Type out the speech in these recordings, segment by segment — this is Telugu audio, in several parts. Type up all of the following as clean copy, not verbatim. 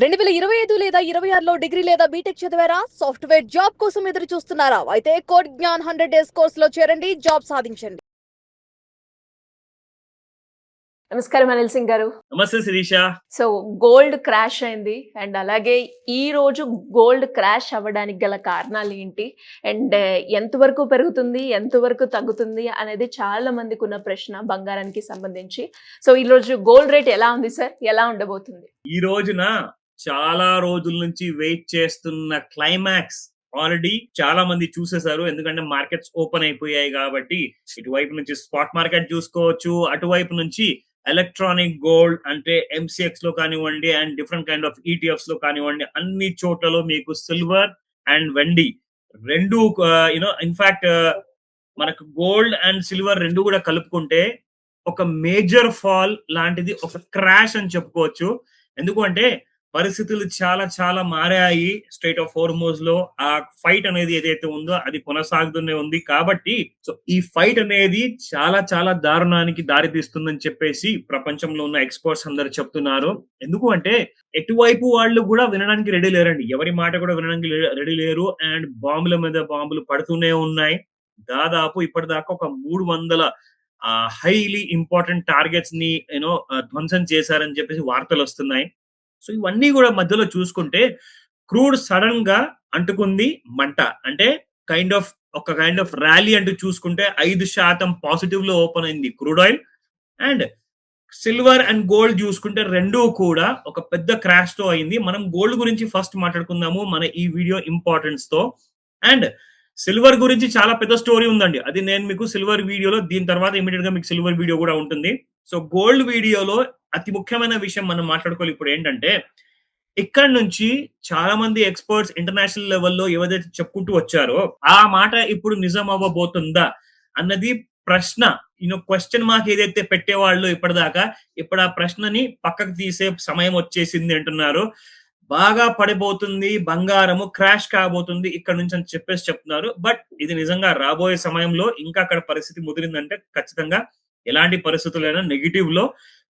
2025 లేదా 26లో డిగ్రీ లేదా బీటెక్ చదివారా? సాఫ్ట్‌వేర్ జాబ్ కోసం ఎదురు చూస్తున్నారా? అయితే కోడ్ జ్ఞాన్ 100 డేస్ కోర్స్‌లో చేరండి. జాబ్ సాధించండి. నమస్కారం అనిల్ సింగ్ గారు. నమస్తే శిరీష. సో గోల్డ్ క్రాష్ అయింది అండ్ అలాగే ఈ రోజు గోల్డ్ క్రాష్ అవ్వడానికి గల కారణాలు ఏంటి? అండ్ ఎంతవరకు పెరుగుతుంది? ఎంతవరకు తగ్గుతుంది? అనేది చాలా మందికి ఉన్న ప్రశ్న బంగారానికి సంబంధించి. సో ఈ రోజు గోల్డ్ రేట్ ఎలా ఉంది సార్? ఎలా ఉండబోతుంది? ఈ రోజున చాలా రోజుల నుంచి వెయిట్ చేస్తున్న క్లైమాక్స్ ఆల్రెడీ చాలా మంది చూసేశారు. ఎందుకంటే మార్కెట్స్ ఓపెన్ అయిపోయాయి కాబట్టి ఇటువైపు నుంచి స్పాట్ మార్కెట్ చూసుకోవచ్చు, అటువైపు నుంచి ఎలక్ట్రానిక్ గోల్డ్ అంటే ఎంసీఎక్స్ లో కానివ్వండి and different kind of ETFs లో కానివ్వండి, అన్ని చోట్లలో మీకు సిల్వర్ అండ్ వెండి రెండు ఇన్ఫాక్ట్ మనకు గోల్డ్ అండ్ సిల్వర్ రెండు కూడా కలుపుకుంటే ఒక మేజర్ ఫాల్ లాంటిది, ఒక క్రాష్ అని చెప్పుకోవచ్చు. ఎందుకు అంటే పరిస్థితులు చాలా చాలా మారాయి. స్ట్రైట్ ఆఫ్ హోర్మోజ్ లో ఆ ఫైట్ అనేది ఏదైతే ఉందో అది కొనసాగుతూనే ఉంది. కాబట్టి సో ఈ ఫైట్ అనేది చాలా చాలా దారుణానికి దారి తీస్తుందని చెప్పేసి ప్రపంచంలో ఉన్న ఎక్స్పర్ట్స్ అందరు చెప్తున్నారు. ఎందుకు అంటే ఎటువైపు వాళ్ళు కూడా వినడానికి రెడీ లేరండి. ఎవరి మాట కూడా వినడానికి రెడీ లేరు. అండ్ బాంబుల మీద బాంబులు పడుతూనే ఉన్నాయి. దాదాపు ఇప్పటిదాకా ఒక 300 హైలీ ఇంపార్టెంట్ టార్గెట్స్ ని ధ్వంసం చేశారని చెప్పేసి వార్తలు వస్తున్నాయి. సో ఇవన్నీ కూడా మధ్యలో చూసుకుంటే క్రూడ్ సడన్ గా అంటుకుంది మంట. అంటే కైండ్ ఆఫ్ ర్యాలీ అంటూ చూసుకుంటే 5% పాజిటివ్ లో ఓపెన్ అయింది crude oil. And silver and gold చూసుకుంటే రెండూ కూడా ఒక పెద్ద క్రాష్ తో అయింది. మనం గోల్డ్ గురించి ఫస్ట్ మాట్లాడుకుందాము మన ఈ వీడియో ఇంపార్టెన్స్ తో. అండ్ సిల్వర్ గురించి చాలా పెద్ద స్టోరీ ఉందండి. అది నేను మీకు సిల్వర్ వీడియోలో, దీని తర్వాత ఇమీడియట్ గా మీకు సిల్వర్ వీడియో కూడా ఉంటుంది. సో గోల్డ్ వీడియోలో అతి ముఖ్యమైన విషయం మనం మాట్లాడుకోవాలి ఇప్పుడు ఏంటంటే, ఇక్కడ నుంచి చాలా మంది ఎక్స్పర్ట్స్ ఇంటర్నేషనల్ లెవెల్లో ఏదైతే చెప్పుకుంటూ వచ్చారో ఆ మాట ఇప్పుడు నిజం అవ్వబోతుందా అన్నది ప్రశ్న. క్వశ్చన్ మార్క్ ఏదైతే పెట్టేవాళ్ళు ఇప్పటిదాకా, ఇప్పుడు ఆ ప్రశ్నని పక్కకు తీసే సమయం వచ్చేసింది అంటున్నారు. బాగా పడిపోతుంది, బంగారము క్రాష్ కాబోతుంది ఇక్కడ నుంచి అని చెప్పేసి చెప్తున్నారు. బట్ ఇది నిజంగా రాబోయే సమయంలో ఇంకా అక్కడ పరిస్థితి ముదిరిందంటే ఖచ్చితంగా ఎలాంటి పరిస్థితులైనా నెగిటివ్ లో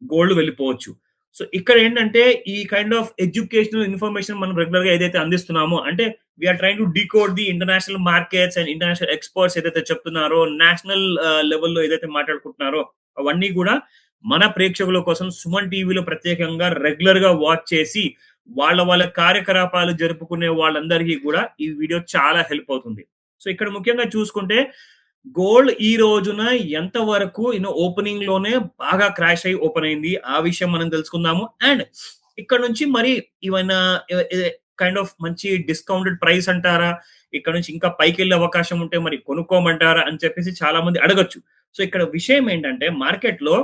గోల్డ్ వెళ్ళిపోవచ్చు. సో ఇక్కడ ఏంటంటే ఈ కైండ్ ఆఫ్ ఎడ్యుకేషనల్ ఇన్ఫర్మేషన్ మనం రెగ్యులర్ గా ఏదైతే అందిస్తున్నామో, అంటే we are trying to decode the international markets and international experts ఏదైతే చెప్తున్నారో, నేషనల్ లెవెల్లో ఏదైతే మాట్లాడుకుంటున్నారో అవన్నీ కూడా మన ప్రేక్షకుల కోసం సుమన్ టీవీలో ప్రత్యేకంగా రెగ్యులర్ గా వాచ్ చేసి వాళ్ళ కార్యకలాపాలు జరుపుకునే వాళ్ళందరికీ కూడా ఈ వీడియో చాలా హెల్ప్ అవుతుంది. సో ఇక్కడ ముఖ్యంగా చూసుకుంటే గోల్డ్ ఈ రోజున ఎంత వరకు ఓపెనింగ్ లోనే బాగా క్రాష్ అయ్యి ఓపెన్ అయింది, ఆ విషయం మనం తెలుసుకుందాము. అండ్ ఇక్కడ నుంచి మరి ఏమైనా కైండ్ ఆఫ్ మంచి డిస్కౌంటెడ్ ప్రైస్ అంటారా, ఇక్కడ నుంచి ఇంకా పైకి వెళ్ళే అవకాశం ఉంటే మరి కొనుక్కోమంటారా అని చెప్పేసి చాలా మంది అడగచ్చు. సో ఇక్కడ విషయం ఏంటంటే మార్కెట్ లో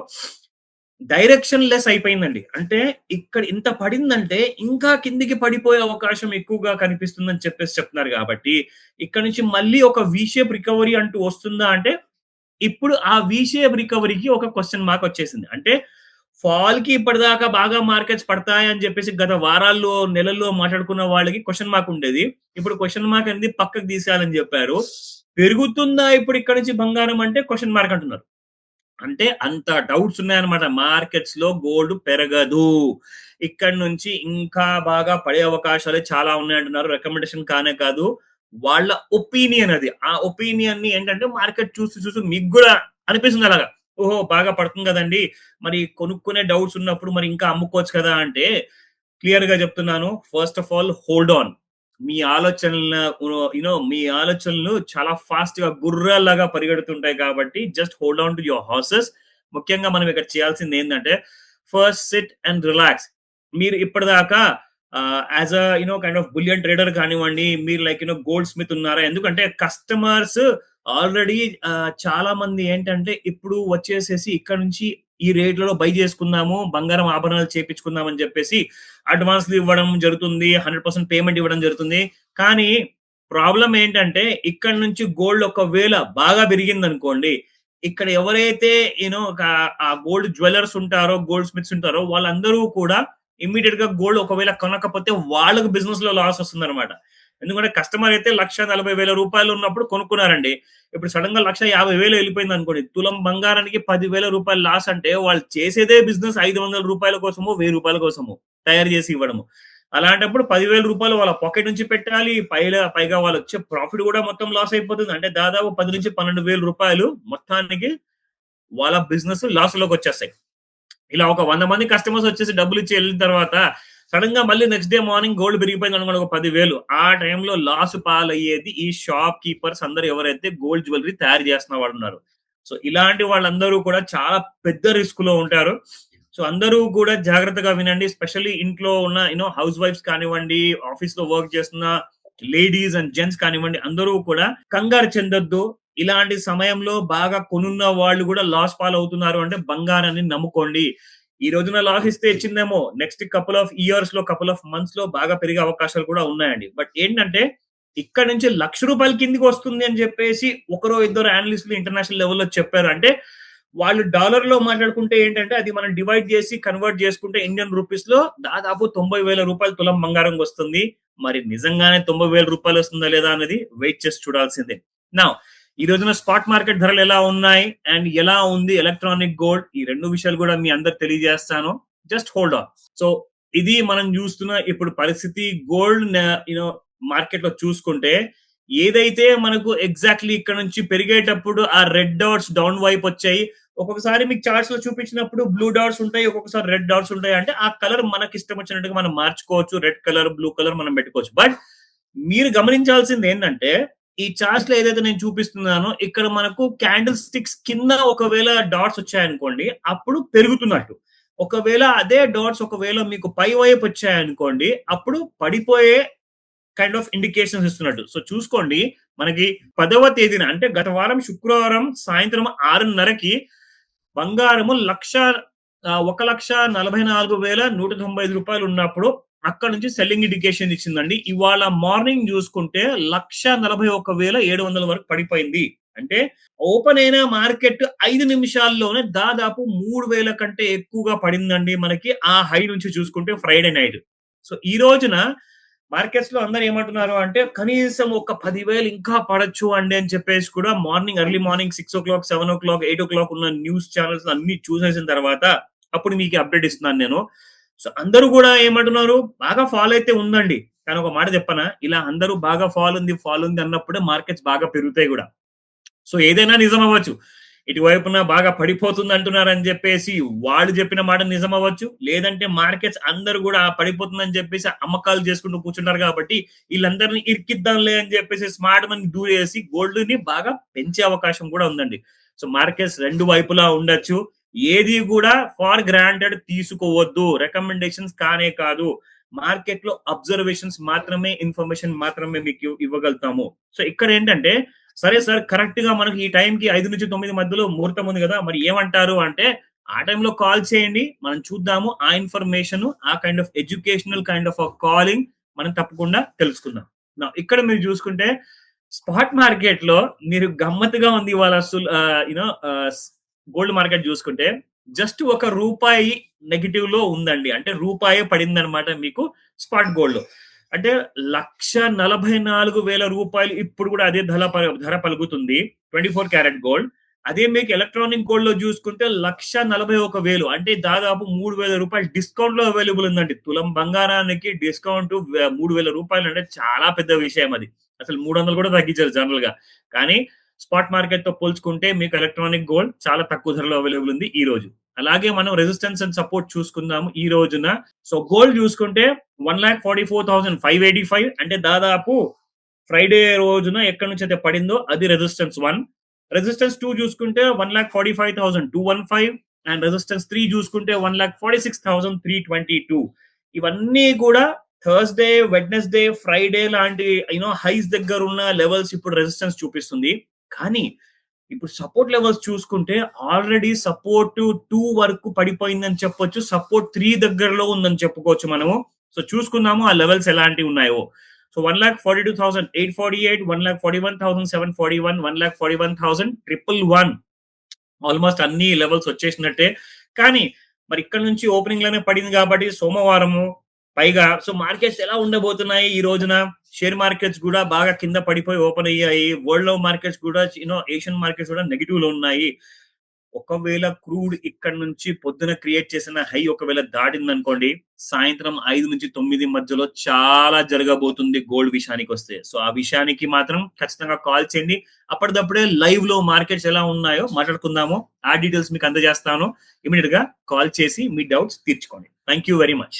డైరెక్షన్ లెస్ అయిపోయిందండి. అంటే ఇక్కడ ఇంత పడిందంటే ఇంకా కిందికి పడిపోయే అవకాశం ఎక్కువగా కనిపిస్తుందని చెప్పేసి చెప్తున్నారు. కాబట్టి ఇక్కడ నుంచి మళ్ళీ ఒక వి షేప్ రికవరీ అంటూ వస్తుందా అంటే, ఇప్పుడు ఆ వి షేప్ రికవరీకి ఒక క్వశ్చన్ మార్క్ వచ్చేసింది. అంటే ఫాల్ కి ఇప్పటిదాకా బాగా మార్కెట్స్ పడతాయని చెప్పేసి గత వారాల్లో నెలల్లో మాట్లాడుకున్న వాళ్ళకి క్వశ్చన్ మార్క్ ఉండేది. ఇప్పుడు క్వశ్చన్ మార్క్ అనేది పక్కకు తీసేయాలని చెప్పారు. పెరుగుతుందా ఇప్పుడు ఇక్కడ నుంచి బంగారం అంటే క్వశ్చన్ మార్క్ అంటున్నారు. అంటే అంత డౌట్స్ ఉన్నాయన్నమాట. మార్కెట్స్ లో గోల్డ్ పెరగదు, ఇక్కడ నుంచి ఇంకా బాగా పడే అవకాశాలు చాలా ఉన్నాయంటున్నారు. రికమెండేషన్ కానే కాదు, వాళ్ళ ఒపీనియన్ అది. ఆ ఒపీనియన్ ని ఏంటంటే మార్కెట్ చూసి మీకు కూడా అనిపిస్తుంది అలాగా, ఓహో బాగా పడుతుంది కదండి, మరి కొనుక్కునే డౌట్స్ ఉన్నప్పుడు మరి ఇంకా అమ్ముకోవచ్చు కదా అంటే, క్లియర్ గా చెప్తున్నాను, first of all hold on. మీ ఆలోచనలు చాలా ఫాస్ట్ గా గుర్రాల్లాగా పరిగెడుతుంటాయి. కాబట్టి just hold on to your horses. ముఖ్యంగా మనం ఇక్కడ చేయాల్సింది ఏంటంటే, ఫస్ట్ సిట్ అండ్ రిలాక్స్. మీరు ఇప్పటిదాకా as kind of bullion trader కానివ్వండి, మీరు లైక్ గోల్డ్ స్మిత్ ఉన్నారా, ఎందుకంటే కస్టమర్స్ ఆల్రెడీ చాలా మంది ఏంటంటే ఇప్పుడు వచ్చేసేసి ఇక్కడ నుంచి ఈ రేట్లలో బై చేసుకుందాము, బంగారం ఆభరణాలు చేపించుకుందాం అని చెప్పేసి అడ్వాన్స్ ఇవ్వడం జరుగుతుంది, 100% పేమెంట్ ఇవ్వడం జరుగుతుంది. కానీ ప్రాబ్లం ఏంటంటే ఇక్కడ నుంచి గోల్డ్ ఒకవేళ బాగా పెరిగింది అనుకోండి, ఇక్కడ ఎవరైతే ఆ గోల్డ్ జ్యువెలర్స్ ఉంటారో, గోల్డ్ స్మిత్స్ ఉంటారో, వాళ్ళందరూ కూడా ఇమ్మీడియట్ గా గోల్డ్ ఒకవేళ కొనకపోతే వాళ్ళకు బిజినెస్ లో లాస్ వస్తుంది అనమాట. ఎందుకంటే కస్టమర్ అయితే 1,40,000 రూపాయలు ఉన్నప్పుడు కొనుక్కున్నారండి. ఇప్పుడు సడన్ గా 1,50,000 వెళ్ళిపోయింది అనుకోండి, తులం బంగారానికి 10,000 రూపాయలు లాస్ అంటే వాళ్ళు చేసేదే బిజినెస్ 500 రూపాయల కోసము, 1,000 రూపాయల కోసము తయారు చేసి ఇవ్వడము. అలాంటప్పుడు 10,000 రూపాయలు వాళ్ళ పాకెట్ నుంచి పెట్టాలి. పైగా వాళ్ళు వచ్చే ప్రాఫిట్ కూడా మొత్తం లాస్ అయిపోతుంది. అంటే దాదాపు 10,000-12,000 రూపాయలు మొత్తానికి వాళ్ళ బిజినెస్ లాస్‌లోకి వచ్చేస్తాయి. ఇలా ఒక 100 మంది కస్టమర్స్ వచ్చేసి డబ్బులిచ్చి వెళ్ళిన తర్వాత సడెన్‌గా మళ్ళీ నెక్స్ట్ డే మార్నింగ్ గోల్డ్ పెరిగిపోయిందనుకోండి ఒక 10,000 ఆ టైంలో లాస్ పాలయ్యేది ఈ షాప్ కీపర్స్ అందరూ ఎవరైతే గోల్డ్ జ్యువెల్లరీ తయారు చేస్తున్న వాళ్ళున్నారు. సో ఇలాంటి వాళ్ళందరూ కూడా చాలా పెద్ద రిస్క్‌లో ఉంటారు. సో అందరూ కూడా జాగ్రత్తగా వినండి. స్పెషల్లీ ఇంట్లో ఉన్న హౌస్ వైఫ్స్ కానివ్వండి, ఆఫీస్‌లో వర్క్ చేస్తున్న లేడీస్ అండ్ జెంట్స్ కానివ్వండి, అందరూ కూడా కంగారు చెందొద్దు. ఇలాంటి సమయంలో బాగా కొనున్న వాళ్ళు కూడా లాస్ పాలవుతున్నారు అంటే బంగారాన్ని నమ్ముకోండి. ఈ రోజున లాస్ ఇస్తే ఇచ్చిందేమో నెక్స్ట్ కపుల్ ఆఫ్ ఇయర్స్ లో, కపుల్ ఆఫ్ మంత్స్ లో బాగా పెరిగే అవకాశాలు కూడా ఉన్నాయండి. బట్ ఏంటంటే ఇక్కడ నుంచి ₹1,00,000 కిందికి వస్తుంది అని చెప్పేసి ఒకరో ఇద్దరు అనలిస్టులు ఇంటర్నేషనల్ లెవెల్లో చెప్పారు. అంటే వాళ్ళు డాలర్ లో మాట్లాడుకుంటే ఏంటంటే అది మనం డివైడ్ చేసి కన్వర్ట్ చేసుకుంటే ఇండియన్ రూపీస్ లో దాదాపు 90,000 రూపాయలు తులం బంగారం వస్తుంది. మరి నిజంగానే 90,000 రూపాయలు వస్తుందా లేదా అనేది వెయిట్ చేసి చూడాల్సిందే. నా ఈ రోజున స్పాట్ మార్కెట్ ధరలు ఎలా ఉన్నాయి అండ్ ఎలా ఉంది ఎలక్ట్రానిక్ గోల్డ్, ఈ రెండు విషయాలు కూడా మీ అందరు తెలియజేస్తాను. Just hold on. సో ఇది మనం చూస్తున్న ఇప్పుడు పరిస్థితి. గోల్డ్ మార్కెట్ లో చూసుకుంటే ఏదైతే మనకు ఎగ్జాక్ట్లీ ఇక్కడ నుంచి పెరిగేటప్పుడు ఆ రెడ్ డాట్స్ డౌన్ వైపు వచ్చాయి, ఒక్కొక్కసారి మీకు చార్ట్స్ లో చూపించినప్పుడు బ్లూ డాట్స్ ఉంటాయి, ఒక్కొక్కసారి రెడ్ డాట్స్ ఉంటాయి. అంటే ఆ కలర్ మనకి ఇష్టం వచ్చినట్టుగా మనం మార్చుకోవచ్చు. రెడ్ కలర్, బ్లూ కలర్ మనం పెట్టుకోవచ్చు. బట్ మీరు గమనించాల్సింది ఏంటంటే ఈ చార్ట్స్ లో ఏదైతే నేను చూపిస్తున్నానో ఇక్కడ మనకు క్యాండిల్ స్టిక్స్ కింద ఒకవేళ డాట్స్ వచ్చాయనుకోండి అప్పుడు పెరుగుతున్నట్టు. ఒకవేళ అదే డాట్స్ ఒకవేళ మీకు పై వైపు వచ్చాయనుకోండి అప్పుడు పడిపోయే కైండ్ ఆఫ్ ఇండికేషన్స్ ఇస్తున్నట్టు. సో చూసుకోండి, మనకి 10వ తేదీన అంటే గత వారం శుక్రవారం సాయంత్రం 6:30కి బంగారము 1,44,195 రూపాయలు ఉన్నప్పుడు అక్కడ నుంచి సెల్లింగ్ ఇండికేషన్ ఇచ్చిందండి. ఇవాళ మార్నింగ్ చూసుకుంటే 1,41,700 వరకు పడిపోయింది. అంటే ఓపెన్ అయిన మార్కెట్ 5 నిమిషాల్లోనే దాదాపు 3,000 కంటే ఎక్కువగా పడిందండి మనకి ఆ హై నుంచి చూసుకుంటే ఫ్రైడే నైట్. సో ఈ రోజున మార్కెట్స్ లో అందరూ ఏమంటున్నారు అంటే కనీసం ఒక 10,000 ఇంకా పడొచ్చు అండి అని చెప్పేసి కూడా ఎర్లీ మార్నింగ్ 6:00, 7:00, 8:00 ఉన్న న్యూస్ ఛానల్స్ అన్ని చూసేసిన తర్వాత అప్పుడు మీకు అప్డేట్ ఇస్తున్నాను నేను. సో అందరూ కూడా ఏమంటున్నారు, బాగా ఫాల్ అయితే ఉందండి. కానీ ఒక మాట చెప్పనా, ఇలా అందరూ బాగా ఫాల్ ఉంది అన్నప్పుడే మార్కెట్స్ బాగా పెరుగుతాయి కూడా. సో ఏదైనా నిజం అవ్వచ్చు. ఇటువైపున బాగా పడిపోతుంది అంటున్నారని చెప్పేసి వాళ్ళు చెప్పిన మాట నిజం అవ్వచ్చు. లేదంటే మార్కెట్స్ అందరూ కూడా పడిపోతుందని చెప్పేసి అమ్మకాలు చేసుకుంటూ కూర్చుంటారు కాబట్టి వీళ్ళందరినీ ఇరికిద్దాంలే అని చెప్పేసి స్మార్ట్ మనీ దూరేసి గోల్డ్ ని బాగా పెంచే అవకాశం కూడా ఉందండి. సో మార్కెట్స్ రెండు వైపులా ఉండొచ్చు. ఏది కూడా ఫార్ గ్రాంటెడ్ తీసుకోవద్దు. రికమెండేషన్స్ కానే కాదు. మార్కెట్ లో అబ్జర్వేషన్స్ మాత్రమే, ఇన్ఫర్మేషన్ మాత్రమే మీకు ఇవ్వగలుగుతాము. సో ఇక్కడ ఏంటంటే సరే సార్, కరెక్ట్ గా మనకి ఈ టైంకి 5 నుంచి 9 మధ్యలో ముహూర్తం ఉంది కదా, మరి ఏమంటారు అంటే ఆ టైంలో కాల్ చేయండి, మనం చూద్దాము. ఆ ఇన్ఫర్మేషన్, ఆ kind of educational kind of calling మనం తప్పకుండా తెలుసుకుందాం. ఇక్కడ మీరు చూసుకుంటే స్పాట్ మార్కెట్ లో మీరు గమ్మత్తుగా ఉంది ఇవాళ గోల్డ్ మార్కెట్ చూసుకుంటే జస్ట్ ₹1 నెగిటివ్ లో ఉందండి. అంటే రూపాయే పడింది అనమాట మీకు స్పాట్ గోల్డ్ లో. అంటే 1,44,000 రూపాయలు ఇప్పుడు కూడా అదే ధర పలుకుతుంది 24 క్యారెట్ గోల్డ్. అదే మీకు ఎలక్ట్రానిక్ గోల్డ్ లో చూసుకుంటే 1,41,000 అంటే దాదాపు 3,000 రూపాయలు డిస్కౌంట్ లో అవైలబుల్ ఉందండి. తులం బంగారానికి డిస్కౌంట్ 3,000 రూపాయలు అంటే చాలా పెద్ద విషయం. అది అసలు 300 కూడా తగ్గించారు జనరల్ గా. కానీ స్పాట్ మార్కెట్ తో పోల్చుకుంటే మీకు ఎలక్ట్రానిక్ గోల్డ్ చాలా తక్కువ ధరలో అవైలబుల్ ఉంది ఈ రోజు. అలాగే మనం రెసిస్టెన్స్ అండ్ సపోర్ట్ చూసుకుందాము ఈ రోజున. సో గోల్డ్ చూసుకుంటే 1,44,585 అంటే దాదాపు ఫ్రైడే రోజున ఎక్కడి నుంచి అయితే పడిందో అది రెసిస్టెన్స్ 1. రెసిస్టెన్స్ 2 చూసుకుంటే 1,45,215 అండ్ రెసిస్టెన్స్ 3 చూసుకుంటే 1,46,322. ఇవన్నీ కూడా థర్స్డే, వెడ్నెస్డే, ఫ్రైడే లాంటి హైస్ దగ్గర ఉన్న లెవెల్స్ ఇప్పుడు రెసిస్టెన్స్ చూపిస్తుంది. కానీ ఇప్పుడు సపోర్ట్ లెవెల్స్ చూసుకుంటే ఆల్రెడీ సపోర్ట్ 2 వరకు పడిపోయిందని చెప్పొచ్చు. సపోర్ట్ 3 దగ్గరలో ఉందని చెప్పుకోవచ్చు మనము. సో చూసుకుందాము ఆ లెవెల్స్ ఎలాంటివి ఉన్నాయో. సో 1,42,848, 1,41,741, 1,41,111 ఆల్మోస్ట్ అన్ని లెవెల్స్ వచ్చేసినట్టే. కానీ మరి ఇక్కడ నుంచి ఓపెనింగ్ లోనే పడింది కాబట్టి సోమవారము పైగా. సో మార్కెట్స్ ఎలా ఉండబోతున్నాయి ఈ రోజున? షేర్ మార్కెట్స్ కూడా బాగా కింద పడిపోయి ఓపెన్ అయ్యాయి. వరల్డ్ లో మార్కెట్స్ కూడా ఏషియన్ మార్కెట్స్ కూడా నెగిటివ్ లో ఉన్నాయి. ఒకవేళ క్రూడ్ ఇక్కడ నుంచి పొద్దున క్రియేట్ చేసిన హై ఒకవేళ దాటింది అనుకోండి, సాయంత్రం 5 నుంచి 9 మధ్యలో చాలా జరగబోతుంది గోల్డ్ విషయానికి వస్తే. సో ఆ విషయానికి మాత్రం ఖచ్చితంగా కాల్ చేయండి. అప్పటిదప్పుడే లైవ్ లో మార్కెట్స్ ఎలా ఉన్నాయో మాట్లాడుకుందాము. ఆ డీటెయిల్స్ మీకు అందజేస్తాను. ఇమీడియట్ గా కాల్ చేసి మీ డౌట్స్ తీర్చుకోండి. Thank you very much.